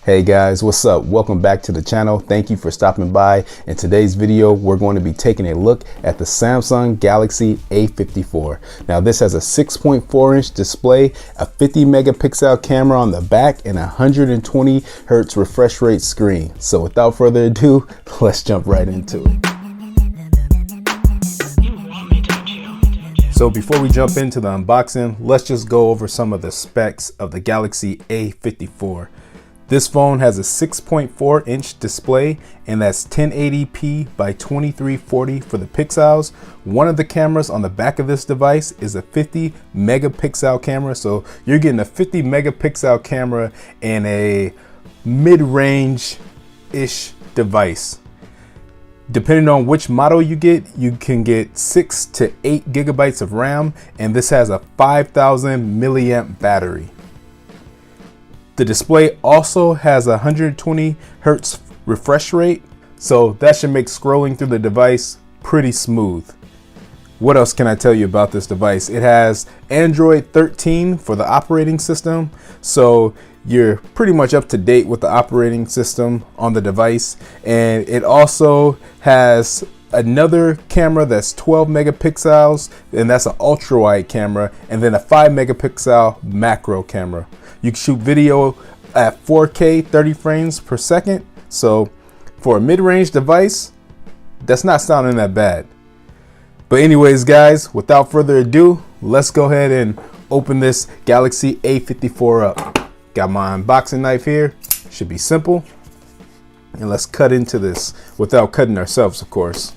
Hey guys, what's up? Welcome back to the channel. Thank you for stopping by. In today's video, we're going to be taking a look at the Samsung Galaxy A54. Now this has a 6.4 inch display, a 50 megapixel camera on the back, and a 120 hertz refresh rate screen. So without further ado, let's jump right into it. So before we jump into the unboxing, let's just go over some of the specs of the Galaxy A54. This phone has a 6.4 inch display, and that's 1080p by 2340 for the pixels. One of the cameras on the back of this device is a 50 megapixel camera. So you're getting a 50 megapixel camera in a mid-range-ish device. Depending on which model you can get 6 to 8 gigabytes of RAM, and this has a 5000 milliamp battery. The display also has a 120 hertz refresh rate, so that should make scrolling through the device pretty smooth. What else can I tell you about this device? It has Android 13 for the operating system, so you're pretty much up to date with the operating system on the device. And it also has another camera that's 12 megapixels, and that's an ultra wide camera, and then a 5 megapixel macro camera. You can shoot video at 4K 30 frames per second. So for a mid-range device, that's not sounding that bad. But anyways, guys, without further ado, let's go ahead and open this Galaxy A54 up. Got my unboxing knife here. Should be simple. And let's cut into this without cutting ourselves, of course.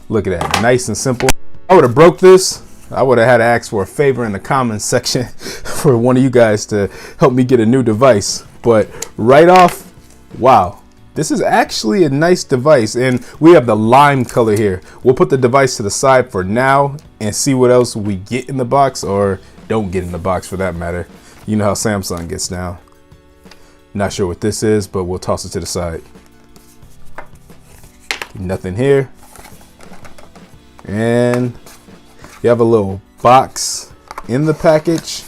Look at that, nice and simple. I would have broke this. I would have had to ask for a favor in the comments section for one of you guys to help me get a new device. But right off, wow, this is actually a nice device, and we have the lime color here. We'll put the device to the side for now and see what else we get in the box, or don't get in the box for that matter. You know how Samsung gets now. Not sure what this is, but we'll toss it to the side. Nothing here. And you have a little box in the package.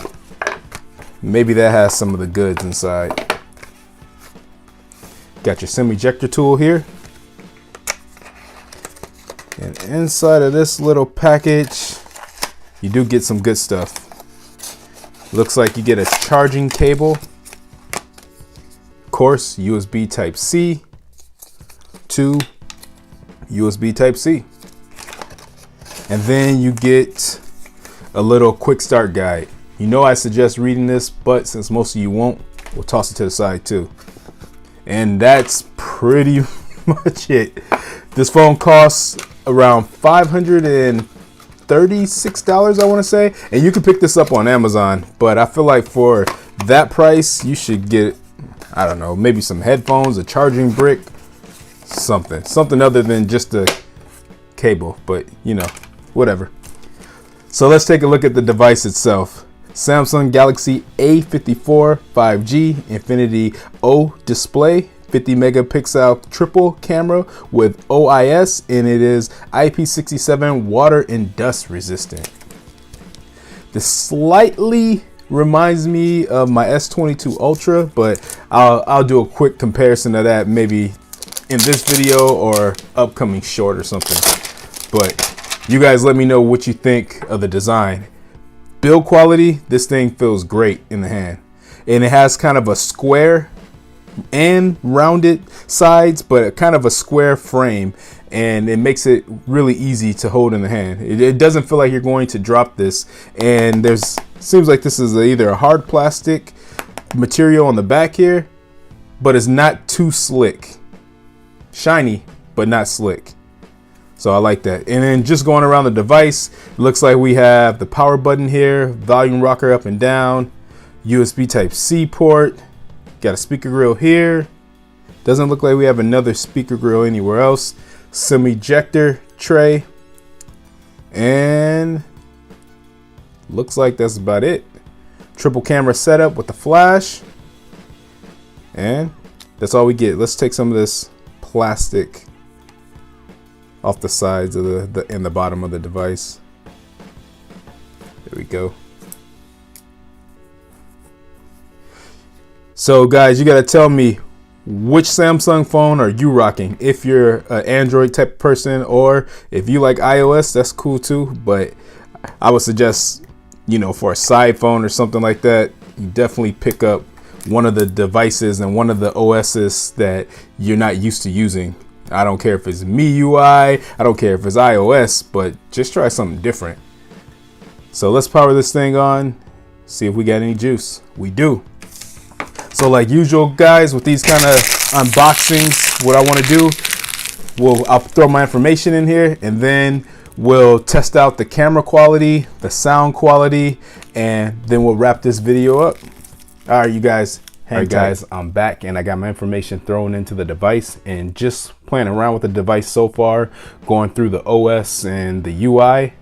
Maybe that has some of the goods inside. Got your SIM ejector tool here. And inside of this little package, you do get some good stuff. Looks like you get a charging cable. Of course, USB Type-C to USB Type-C. And then you get a little quick start guide. You know I suggest reading this, but since most of you won't, we'll toss it to the side too. And that's pretty much it. This phone costs around $536, I want to say. And you can pick this up on Amazon, but I feel like for that price, you should get, I don't know, maybe some headphones, a charging brick, something other than just a cable, but you know, whatever. So let's take a look at the device itself. Samsung Galaxy A54 5G Infinity O display, 50 megapixel triple camera with OIS, and it is IP67 water and dust resistant. This slightly reminds me of my S22 Ultra, but I'll do a quick comparison of that maybe in this video or upcoming short or something. But you guys let me know what you think of the design. Build quality, this thing feels great in the hand. And it has kind of a square and rounded sides, but kind of a square frame. And it makes it really easy to hold in the hand. It doesn't feel like you're going to drop this. And seems like this is either a hard plastic material on the back here, but it's not too slick. Shiny, but not slick. So I like that. And then just going around the device, it looks like we have the power button here, volume rocker up and down, USB Type-C port, got a speaker grill here. Doesn't look like we have another speaker grill anywhere else. SIM ejector tray. And looks like that's about it. Triple camera setup with the flash. And that's all we get. Let's take some of this plastic off the sides of the bottom of the device. There we go. So guys, you gotta tell me, which Samsung phone are you rocking? If you're an Android type person, or if you like iOS, that's cool too. But I would suggest, you know, for a side phone or something like that, you definitely pick up one of the devices and one of the OSs that you're not used to using. I don't care if it's MIUI, I don't care if it's iOS, but just try something different. So let's power this thing on, see if we got any juice. We do. So like usual, guys, with these kind of unboxings, what I want to do, I'll throw my information in here, and then we'll test out the camera quality, the sound quality, and then we'll wrap this video up. All right, you guys. Hey guys, I'm back and I got my information thrown into the device, and just playing around with the device so far, going through the OS and the UI,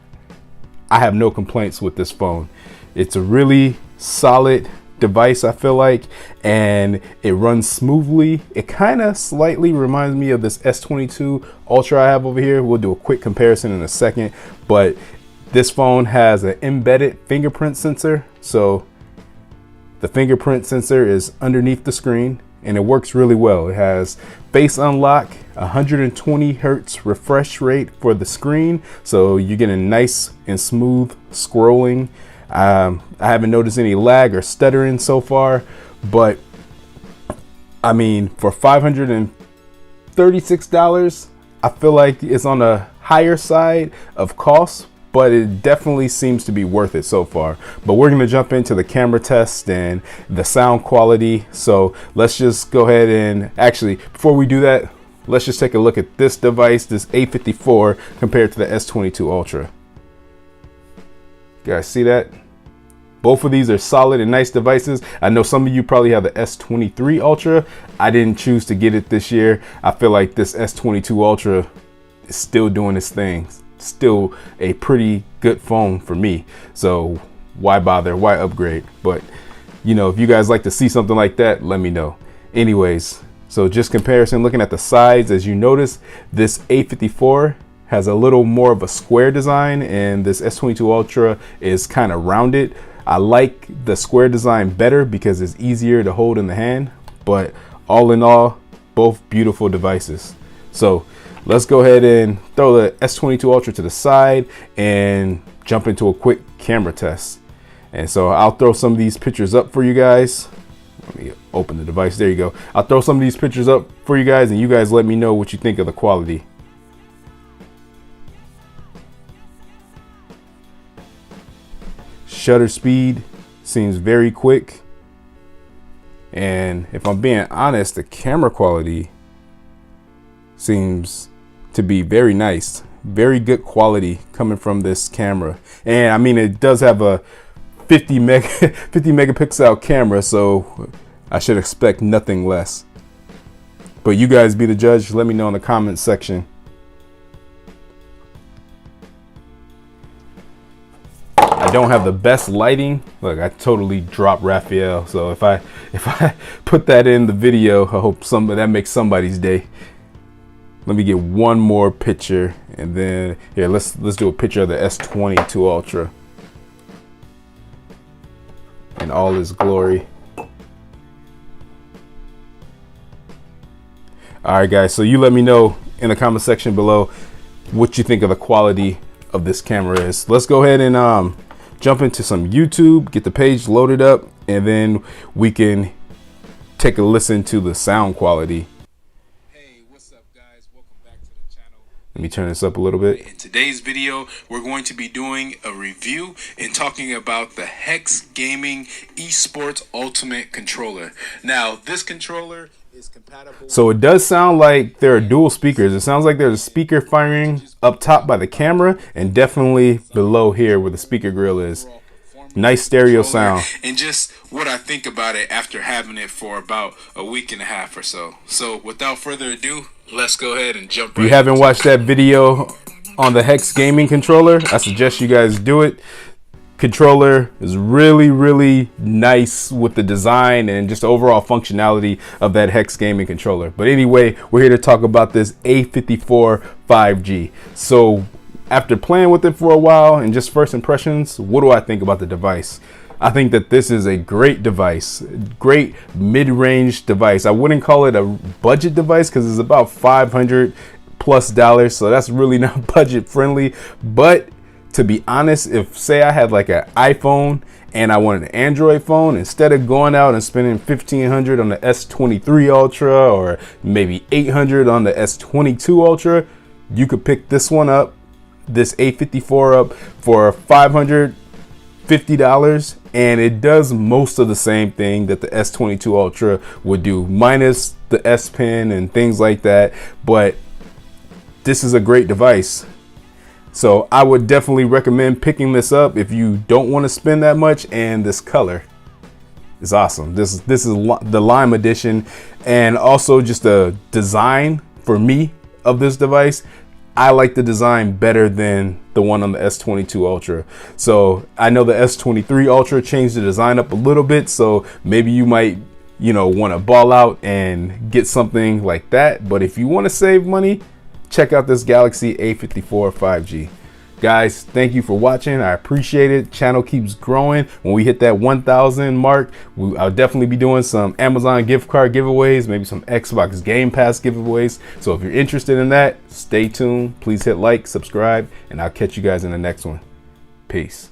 I have no complaints with this phone. It's a really solid device, I feel like, and it runs smoothly. It kind of slightly reminds me of this S22 Ultra I have over here. We'll do a quick comparison in a second, but this phone has an embedded fingerprint sensor. So the fingerprint sensor is underneath the screen and it works really well. It has face unlock, 120 hertz refresh rate for the screen, so you're getting nice and smooth scrolling. I haven't noticed any lag or stuttering so far, but I mean, for $536, I feel like it's on the higher side of cost, but it definitely seems to be worth it so far. But we're gonna jump into the camera test and the sound quality. So let's just go ahead and actually, before we do that, let's just take a look at this device, this A54 compared to the S22 Ultra. You guys see that? Both of these are solid and nice devices. I know some of you probably have the S23 Ultra. I didn't choose to get it this year. I feel like this S22 Ultra is still doing its thing. Still a pretty good phone for me. So why bother? Why upgrade? But you know, if you guys like to see something like that, let me know. Anyways, so just comparison, looking at the sides, as you notice, this A54 has a little more of a square design and this S22 Ultra is kind of rounded. I like the square design better because it's easier to hold in the hand, but all in all, both beautiful devices. So let's go ahead and throw the S22 Ultra to the side and jump into a quick camera test. And so I'll throw some of these pictures up for you guys. Let me open the device. There you go. I'll throw some of these pictures up for you guys, and you guys let me know what you think of the quality. Shutter speed seems very quick, and if I'm being honest, the camera quality seems to be very nice, very good quality coming from this camera. And I mean, it does have a 50 megapixel camera, so I should expect nothing less. But you guys be the judge. Let me know in the comments section. I don't have the best lighting. Look, I totally dropped Raphael. So if I put that in the video, I hope that makes somebody's day. Let me get one more picture, and then here, let's do a picture of the S22 Ultra in all its glory. All right, guys. So you let me know in the comment section below what you think of the quality of this camera is. Let's go ahead and jump into some YouTube, get the page loaded up, and then we can take a listen to the sound quality. Hey, what's up guys? Welcome back to the channel. Let me turn this up a little bit. In today's video, we're going to be doing a review and talking about the Hex Gaming Esports Ultimate Controller. Now, this controller is compatible. So it does sound like there are dual speakers. It sounds like there's a speaker firing up top by the camera and definitely below here where the speaker grill is. Nice stereo sound. And just what I think about it after having it for about a week and a half or so. So without further ado, let's go ahead and jump right If you haven't watched that video on the Hex Gaming controller, I suggest you guys do it. Controller is really nice with the design and just overall functionality of that Hex Gaming controller. But anyway, we're here to talk about this A54 5G. So after playing with it for a while and just first impressions, what do I think about the device? I think that this is a great device, great mid-range device. I wouldn't call it a budget device because it's about $500+, so that's really not budget friendly. But to be honest, if say I had like an iPhone and I wanted an Android phone, instead of going out and spending $1,500 on the S23 Ultra or maybe $800 on the S22 Ultra, you could pick this one up, this A54 up, for $550, and it does most of the same thing that the S22 Ultra would do, minus the S Pen and things like that. But this is a great device. So I would definitely recommend picking this up if you don't want to spend that much, and this color is awesome. This is the Lime edition, and also just the design for me of this device. I like the design better than the one on the S22 Ultra. So I know the S23 Ultra changed the design up a little bit, so maybe you might, want to ball out and get something like that. But if you want to save money, check out this Galaxy A54 5G. Guys, thank you for watching. I appreciate it. Channel keeps growing. When we hit that 1,000 mark, I'll definitely be doing some Amazon gift card giveaways, maybe some Xbox Game Pass giveaways. So if you're interested in that, stay tuned. Please hit like, subscribe, and I'll catch you guys in the next one. Peace.